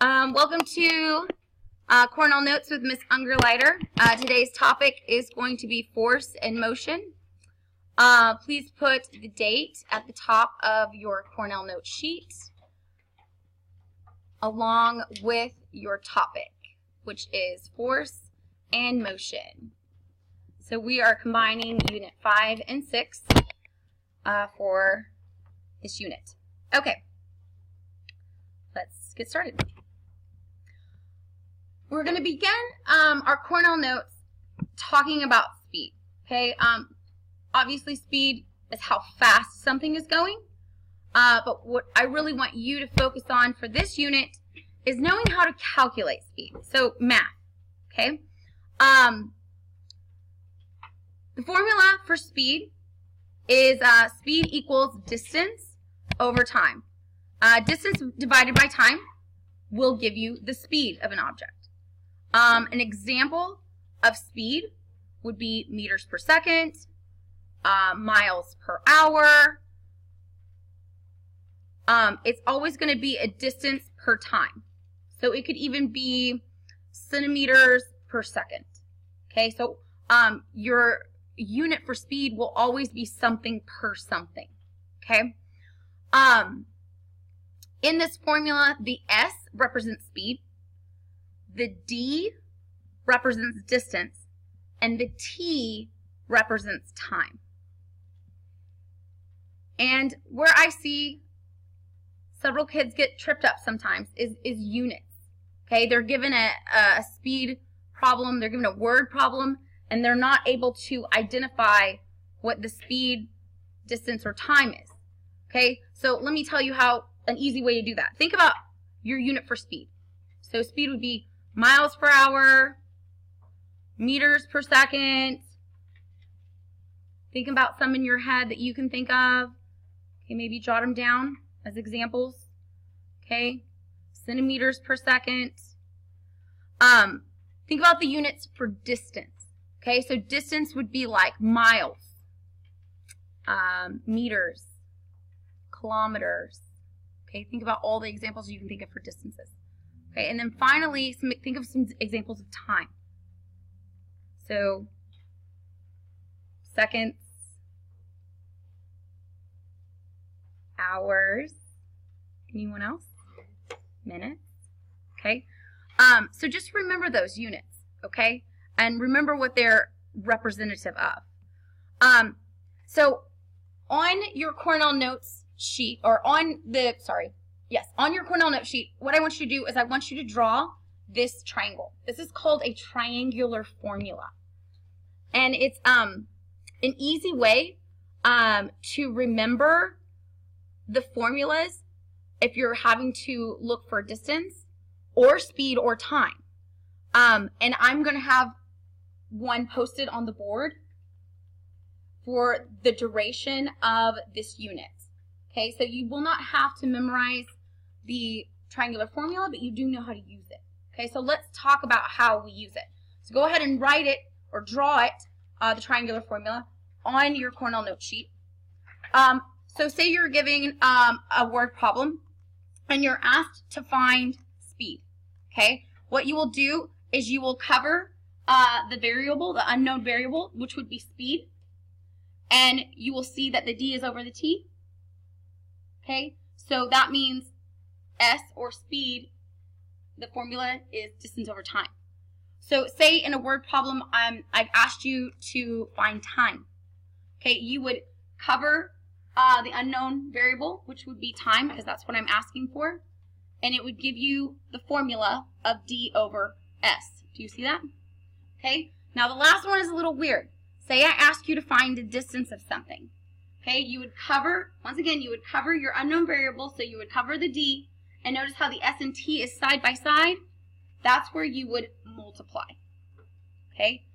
Welcome to Cornell Notes with Miss Ungerleider. Today's topic is going to be force and motion. Please put the date at the top of your Cornell Note sheet along with your topic, which is force and motion. So we are combining Unit 5 and 6 for this unit. Okay, let's get started. We're going to begin our Cornell Notes talking about speed. Okay, obviously speed is how fast something is going, but what I really want you to focus on for this unit is knowing how to calculate speed. So math, okay? The formula for speed is speed equals distance over time. Distance divided by time will give you the speed of an object. An example of speed would be meters per second, miles per hour. It's always going to be a distance per time. So it could even be centimeters per second. Okay, so your unit for speed will always be something per something. Okay. In this formula, the S represents speed, the D represents distance, and the T represents time. And where I see several kids get tripped up sometimes is units. Okay, they're given a speed problem, they're given a word problem, and they're not able to identify what the speed, distance, or time is. Okay, so let me tell you how an easy way to do that. Think about your unit for speed. So speed would be miles per hour, meters per second. Think about some in your head that you can think of. Okay, maybe jot them down as examples. Okay, centimeters per second. Think about the units for distance. Okay, so distance would be like miles, meters, kilometers. Okay, think about all the examples you can think of for distances. Okay, and then finally, think of some examples of time. So, seconds, hours, anyone else? Minutes, okay? So just remember those units, okay? And remember what they're representative of. So on your Cornell Notes sheet, or on your Cornell Note sheet, what I want you to do is I want you to draw this triangle. This is called a triangular formula. And it's an easy way to remember the formulas if you're having to look for distance or speed or time. And I'm going to have one posted on the board for the duration of this unit. Okay, so you will not have to memorize the triangular formula, but you do know how to use it. Okay, so let's talk about how we use it. So go ahead and write it or draw it, the triangular formula, on your Cornell Note sheet. So say you're giving a word problem and you're asked to find speed. Okay, what you will do is you will cover the variable, the unknown variable, which would be speed, and you will see that the D is over the T. Okay, so that means S, or speed, the formula is distance over time. So say in a word problem, I've asked you to find time. Okay, you would cover the unknown variable, which would be time, because that's what I'm asking for, and it would give you the formula of D over S. Do you see that? Okay, now the last one is a little weird. Say I ask you to find the distance of something. Okay, you would cover, once again, you would cover your unknown variable, so you would cover the D, and notice how the S and T is side by side? That's where you would multiply. Okay,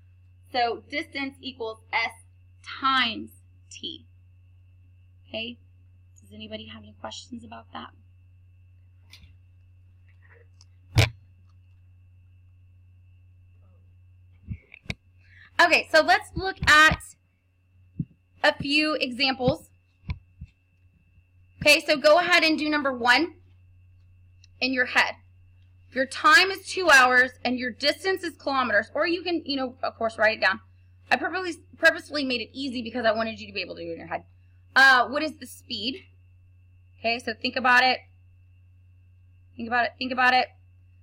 so distance equals S times T. Okay, does anybody have any questions about that? Okay, so let's look at a few examples. Okay, so go ahead and do number 1 in your head. your time is 2 hours, and your distance is kilometers, or you can, of course, write it down. I purposefully made it easy because I wanted you to be able to do it in your head. What is the speed? Okay, so think about it. Think about it.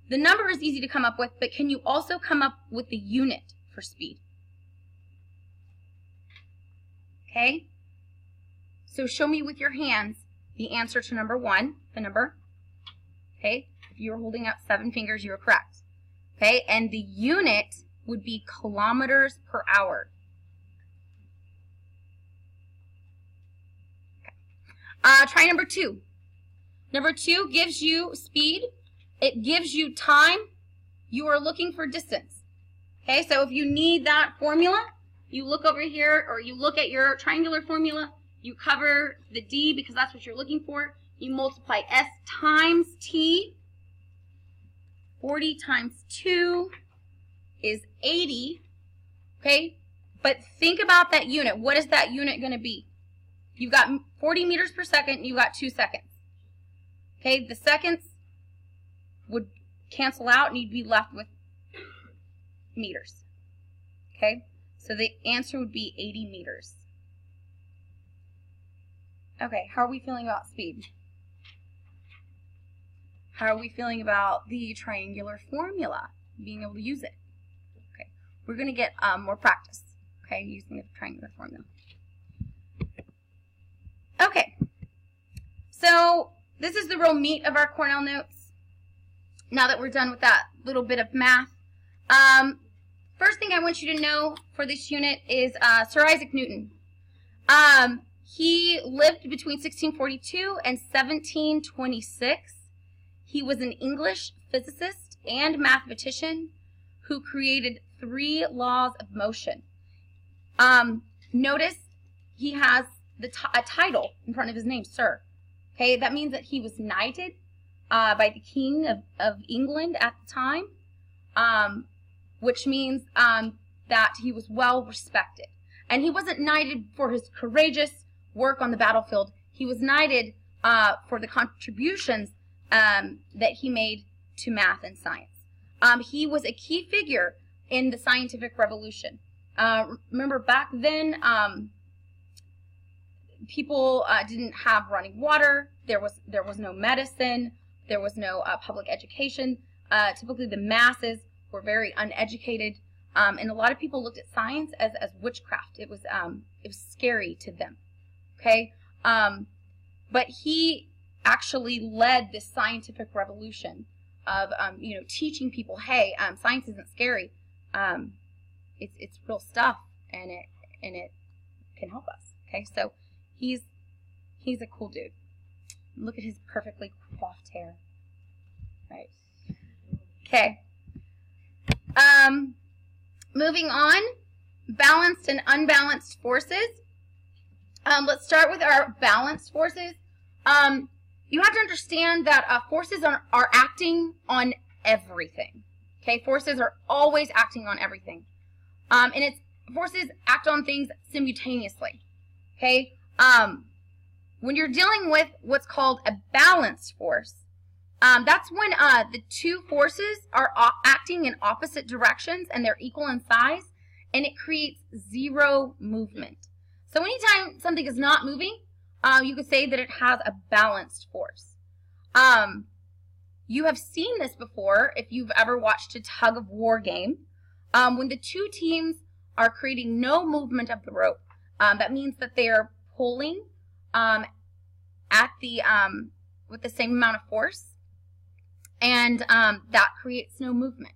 The number is easy to come up with, but can you also come up with the unit for speed? Okay? So show me with your hands the answer to number 1, the number. Okay? If you were holding up 7 fingers, you were correct. Okay? And the unit would be kilometers per hour. Okay. Try number 2. Number 2 gives you speed. It gives you time. You are looking for distance. Okay, so if you need that formula, you look over here, or you look at your triangular formula, you cover the D because that's what you're looking for. You multiply S times T. 40 times 2 is 80. Okay, but think about that unit. What is that unit going to be? You've got 40 meters per second, you've got 2 seconds. Okay, the seconds would cancel out and you'd be left with meters. Okay, so the answer would be 80 meters. Okay, how are we feeling about speed? How are we feeling about the triangular formula, being able to use it? Okay, we're going to get more practice, okay, using the triangular formula. Okay, so this is the real meat of our Cornell notes. Now that we're done with that little bit of math, first thing I want you to know for this unit is Sir Isaac Newton. He lived between 1642 and 1726. He was an English physicist and mathematician who created 3 laws of motion. Notice he has a title in front of his name, Sir. Okay, that means that he was knighted by the King of England at the time, which means that he was well respected. And he wasn't knighted for his courageous work on the battlefield. He was knighted for the contributions that he made to math and science. He was a key figure in the scientific revolution. Remember back then, people didn't have running water. There was no medicine. There was no public education. Typically, the masses were very uneducated, and a lot of people looked at science as witchcraft. It was scary to them. Okay, but he actually led this scientific revolution of teaching people, hey, science isn't scary. It's real stuff, and it can help us. Okay, so he's a cool dude. Look at his perfectly coiffed hair. Right. Okay. Moving on, balanced and unbalanced forces. Let's start with our balanced forces. You have to understand that forces are acting on everything. Okay, forces are always acting on everything. And forces act on things simultaneously. Okay, when you're dealing with what's called a balanced force, that's when the 2 forces are acting in opposite directions and they're equal in size, and it creates 0 movement. So anytime something is not moving, you could say that it has a balanced force. You have seen this before if you've ever watched a tug of war game. When the 2 teams are creating no movement of the rope, that means that they are pulling at the with the same amount of force, and that creates no movement.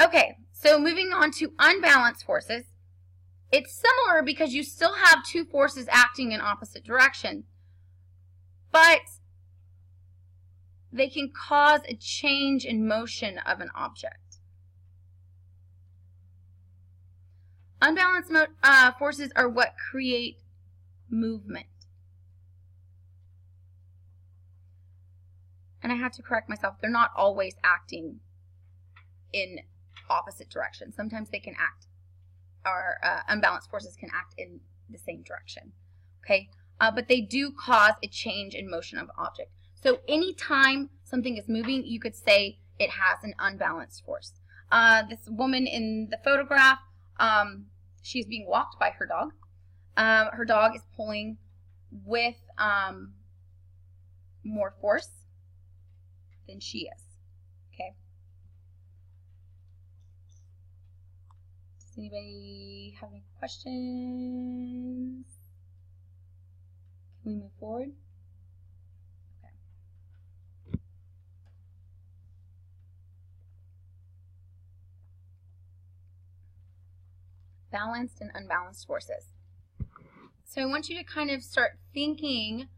Okay, so moving on to unbalanced forces. It's similar because you still have 2 forces acting in opposite direction, but they can cause a change in motion of an object. Unbalanced forces are what create movement. And I have to correct myself, they're not always acting in opposite directions. Sometimes they can act, or unbalanced forces can act in the same direction. Okay, but they do cause a change in motion of an object. So anytime something is moving, you could say it has an unbalanced force. This woman in the photograph, she's being walked by her dog. Her dog is pulling with more force than she is. Okay. Does anybody have any questions? Can we move forward? Okay. Balanced and unbalanced forces. So I want you to kind of start thinking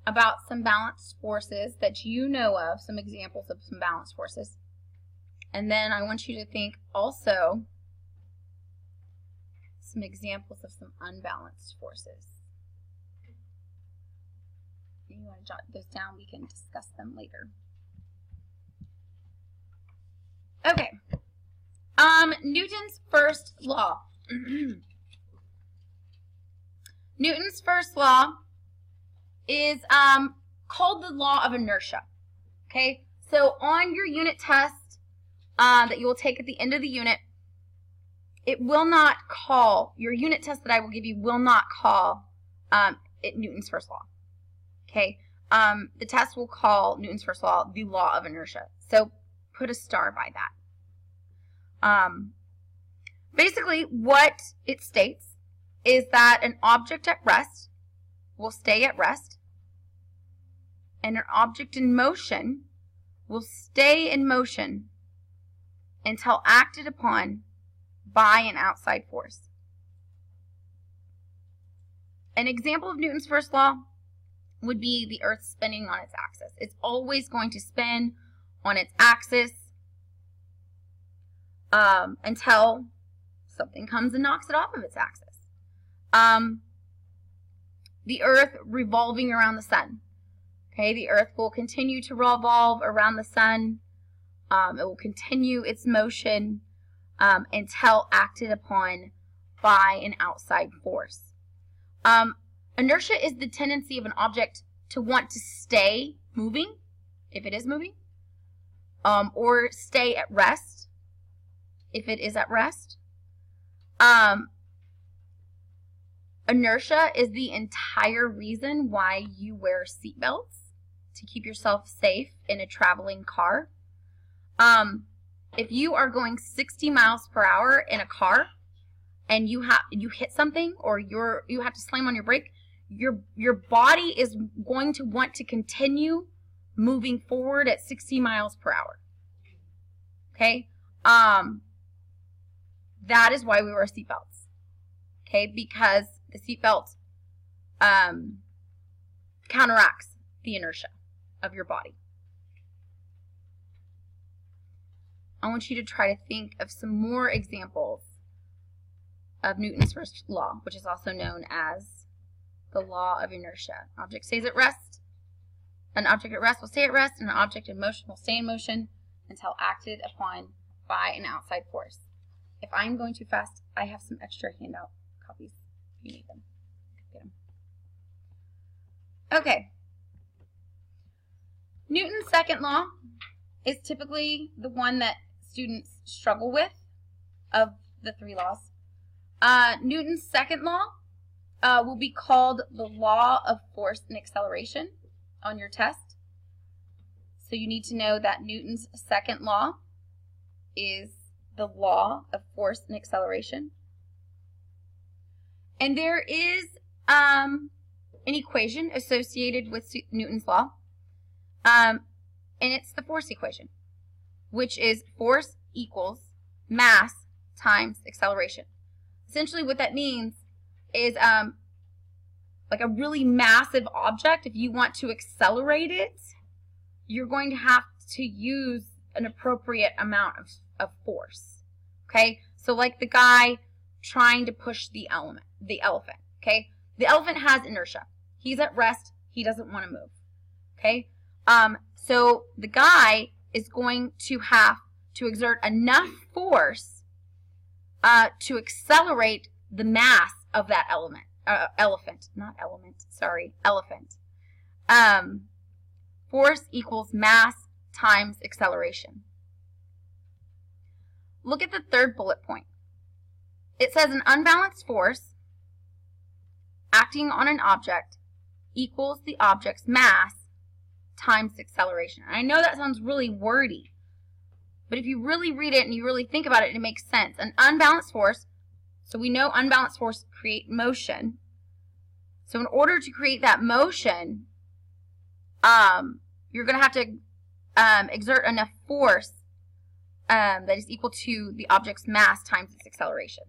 about some balanced forces that you know of, some examples of some balanced forces. And then I want you to think also some examples of some unbalanced forces. If you want to jot those down, we can discuss them later. Okay. Newton's first law. Newton's first law is called the law of inertia. Okay, so on your unit test that you will take at the end of the unit, it will not call, your unit test that I will give you will not call it Newton's first law. Okay, the test will call Newton's first law the law of inertia. So put a star by that. Basically, what it states is that an object at rest will stay at rest, and an object in motion will stay in motion until acted upon by an outside force. An example of Newton's first law would be the Earth spinning on its axis. It's always going to spin on its axis until something comes and knocks it off of its axis. The Earth revolving around the sun. Okay, the Earth will continue to revolve around the sun. It will continue its motion until acted upon by an outside force. Inertia is the tendency of an object to want to stay moving, if it is moving, or stay at rest, if it is at rest. Inertia is the entire reason why you wear seatbelts, to keep yourself safe in a traveling car. If you are going 60 miles per hour in a car and you hit something, or you have to slam on your brake, your body is going to want to continue moving forward at 60 miles per hour. Okay? That is why we wear seatbelts. Okay? Because the seatbelt counteracts the inertia of your body. I want you to try to think of some more examples of Newton's first law, which is also known as the law of inertia. An object stays at rest. An object at rest will stay at rest, and an object in motion will stay in motion until acted upon by an outside force. If I'm going too fast, I have some extra handout copies. You need them. Get them. Okay. Newton's second law is typically the one that students struggle with of the three laws. Newton's second law will be called the law of force and acceleration on your test. So you need to know that Newton's second law is the law of force and acceleration. And there is an equation associated with Newton's law, and it's the force equation, which is force equals mass times acceleration. Essentially what that means is like a really massive object, if you want to accelerate it, you're going to have to use an appropriate amount of force. Okay, so like the guy trying to push the elephant. Okay, the elephant has inertia. He's at rest. He doesn't want to move. Okay, so the guy is going to have to exert enough force to accelerate the mass of that elephant. force equals mass times acceleration. Look at the third bullet point. It says an unbalanced force acting on an object equals the object's mass times acceleration. I know that sounds really wordy, but if you really read it and you really think about it, it makes sense. An unbalanced force, so we know unbalanced force create motion. So in order to create that motion, you're going to have to exert enough force that is equal to the object's mass times its acceleration.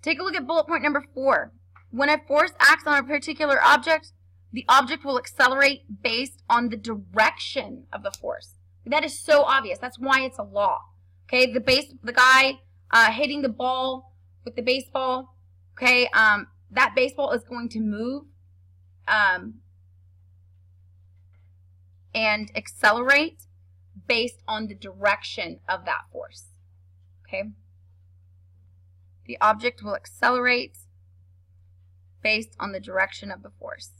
Take a look at bullet point number 4. When a force acts on a particular object, the object will accelerate based on the direction of the force. That is so obvious. That's why it's a law. Okay, the guy hitting the ball with the baseball, okay, that baseball is going to move and accelerate based on the direction of that force. Okay? The object will accelerate based on the direction of the force.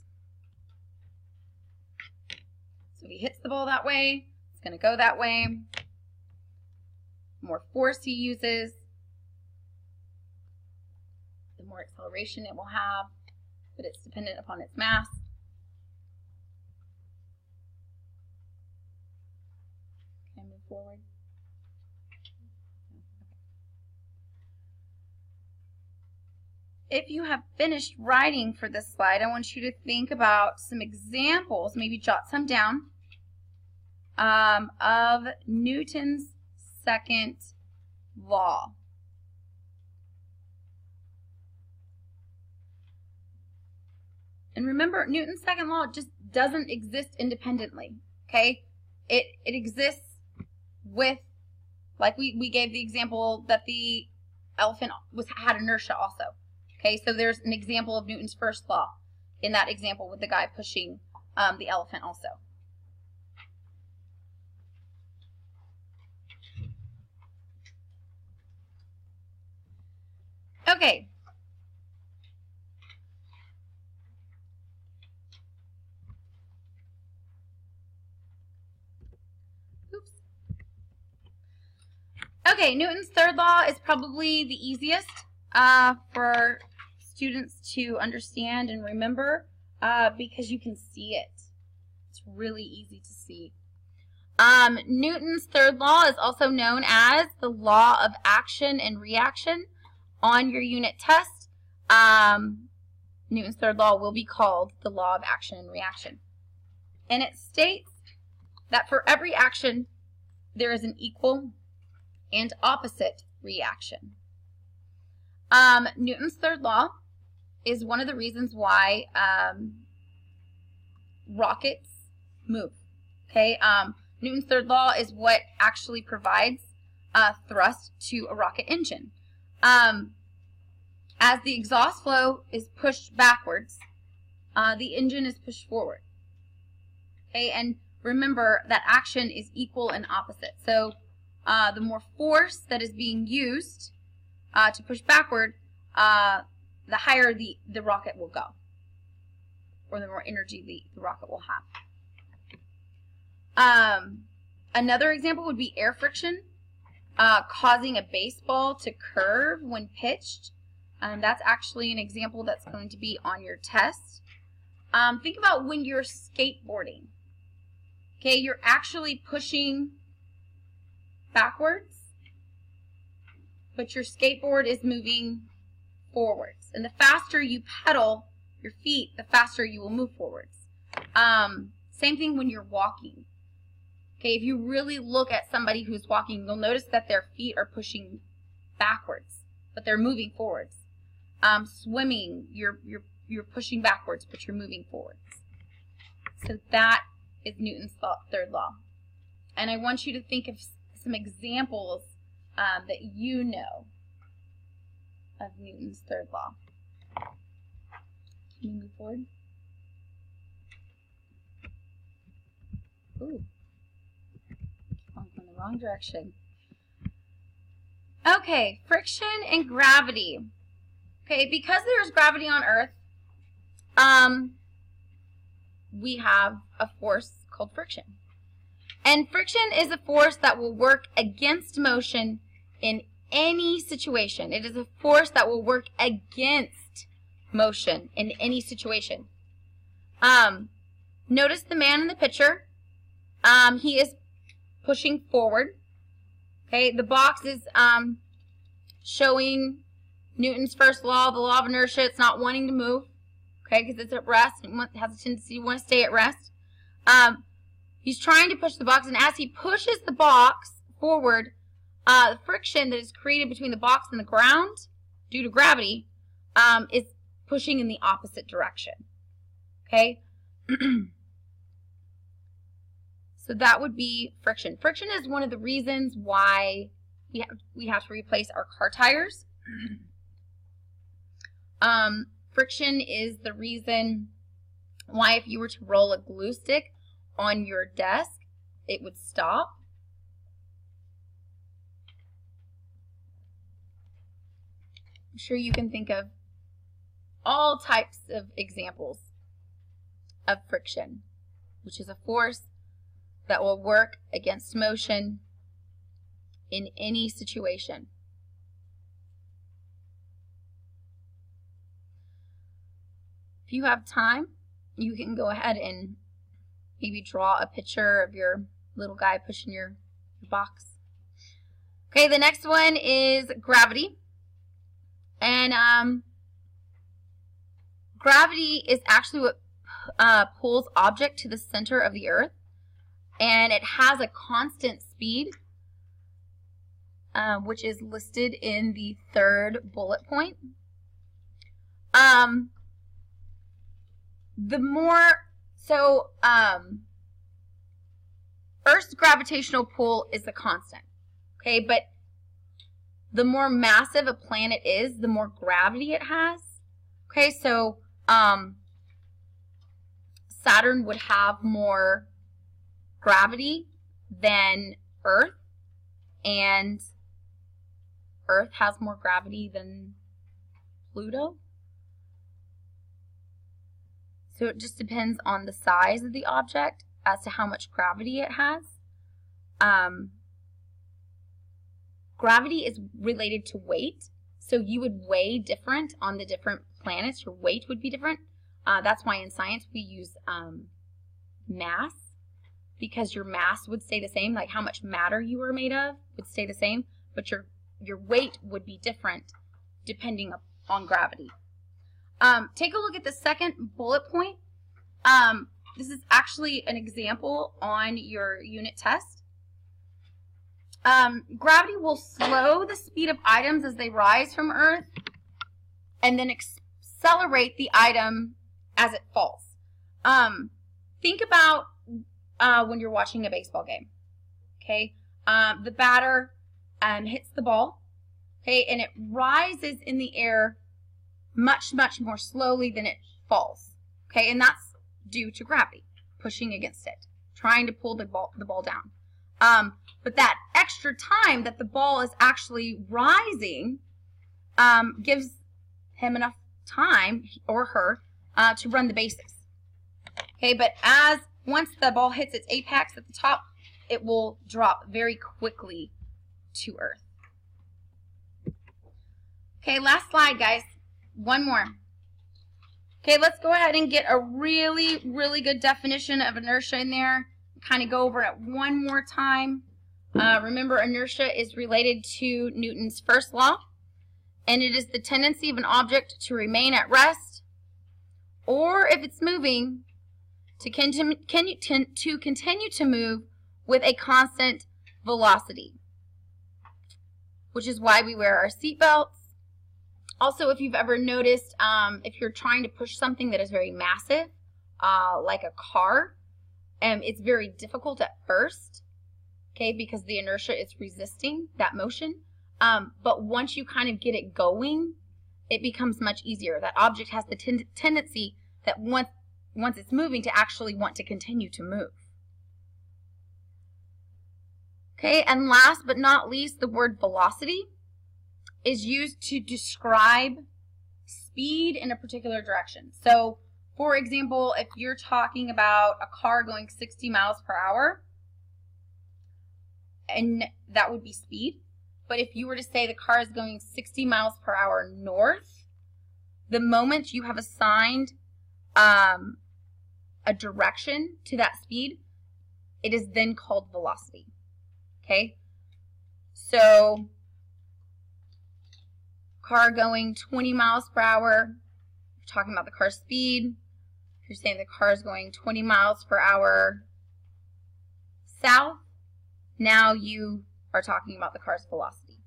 So if he hits the ball that way, it's going to go that way. The more force he uses, the more acceleration it will have, but it's dependent upon its mass. Can I move forward? If you have finished writing for this slide, I want you to think about some examples, maybe jot some down, of Newton's second law. And remember, Newton's second law just doesn't exist independently, okay? It exists with, like we gave the example that the elephant had inertia also. Okay, so there's an example of Newton's first law in that example with the guy pushing the elephant also. Okay. Oops. Okay, Newton's third law is probably the easiest for students to understand and remember because you can see it. It's really easy to see. Newton's third law is also known as the law of action and reaction. On your unit test, Newton's third law will be called the law of action and reaction. And it states that for every action, there is an equal and opposite reaction. Newton's third law is one of the reasons why rockets move. Okay, Newton's third law is what actually provides thrust to a rocket engine. As the exhaust flow is pushed backwards, the engine is pushed forward. Okay, and remember that action is equal and opposite. So the more force that is being used to push backward, the higher the rocket will go, or the more energy the rocket will have. Another example would be air friction, causing a baseball to curve when pitched. That's actually an example that's going to be on your test. Think about when you're skateboarding. Okay, you're actually pushing backwards, but your skateboard is moving forwards. And the faster you pedal your feet, the faster you will move forwards. Same thing when you're walking. Okay, if you really look at somebody who's walking, you'll notice that their feet are pushing backwards, but they're moving forwards. Swimming, you're pushing backwards, but you're moving forwards. So that is Newton's third law. And I want you to think of some examples that you know of Newton's third law. Can you move forward? Ooh, I'm going the wrong direction. Okay, friction and gravity. Okay, because there's gravity on Earth, we have a force called friction. And friction is a force that will work against motion in any situation. It is a force that will work against motion in any situation. Notice the man in the picture. He is pushing forward. Okay, the box is showing Newton's first law, the law of inertia. It's not wanting to move, okay, because it's at rest. It has a tendency to want to stay at rest. He's trying to push the box, and as he pushes the box forward, the friction that is created between the box and the ground due to gravity is pushing in the opposite direction. Okay? So that would be friction. Friction is one of the reasons why we have to replace our car tires. Friction is the reason why if you were to roll a glue stick on your desk, it would stop. I'm sure you can think of all types of examples of friction, which is a force that will work against motion in any situation. If you have time, you can go ahead and maybe draw a picture of your little guy pushing your box. Okay, the next one is gravity. And gravity is actually what pulls object to the center of the earth. And it has a constant speed, which is listed in the third bullet point. Earth's gravitational pull is a constant, okay, but the more massive a planet is, the more gravity it has. Okay, so Saturn would have more gravity than Earth, and Earth has more gravity than Pluto. So it just depends on the size of the object as to how much gravity it has. Gravity is related to weight, so you would weigh different on the different planets. Your weight would be different. That's why in science we use mass, because your mass would stay the same, like how much matter you were made of would stay the same, but your weight would be different depending on gravity. Take a look at the second bullet point. This is actually an example on your unit test. Gravity will slow the speed of items as they rise from Earth and then accelerate the item as it falls. Think about when you're watching a baseball game. Okay, the batter hits the ball, okay, and it rises in the air much more slowly than it falls, okay, and that's due to gravity pushing against it, trying to pull the ball down. But that extra time that the ball is actually rising gives him enough time, or her, to run the bases. Okay, but once the ball hits its apex at the top, it will drop very quickly to Earth. Okay, last slide, guys. One more. Okay, let's go ahead and get a really good definition of inertia in there. Kind of go over it one more time. Remember, inertia is related to Newton's first law, and it is the tendency of an object to remain at rest, or if it's moving, to continue to move with a constant velocity, which is why we wear our seatbelts. Also, if you've ever noticed, if you're trying to push something that is very massive, like a car, it's very difficult at first, okay, because the inertia is resisting that motion. But once you kind of get it going, it becomes much easier. That object has the tendency that once it's moving to actually want to continue to move. Okay, and last but not least, the word velocity is used to describe speed in a particular direction. So For example, if you're talking about a car going 60 miles per hour, and that would be speed. But if you were to say the car is going 60 miles per hour north, the moment you have assigned a direction to that speed, it is then called velocity. Okay? So, car going 20 miles per hour, you're talking about the car's speed. If you're saying the car is going 20 miles per hour south, now you are talking about the car's velocity.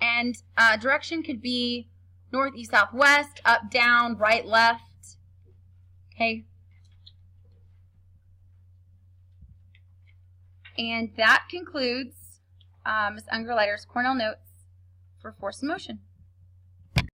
And direction could be north, east, south, west, up, down, right, left. Okay. And that concludes Ms. Ungerleider's Cornell Notes for Force and Motion.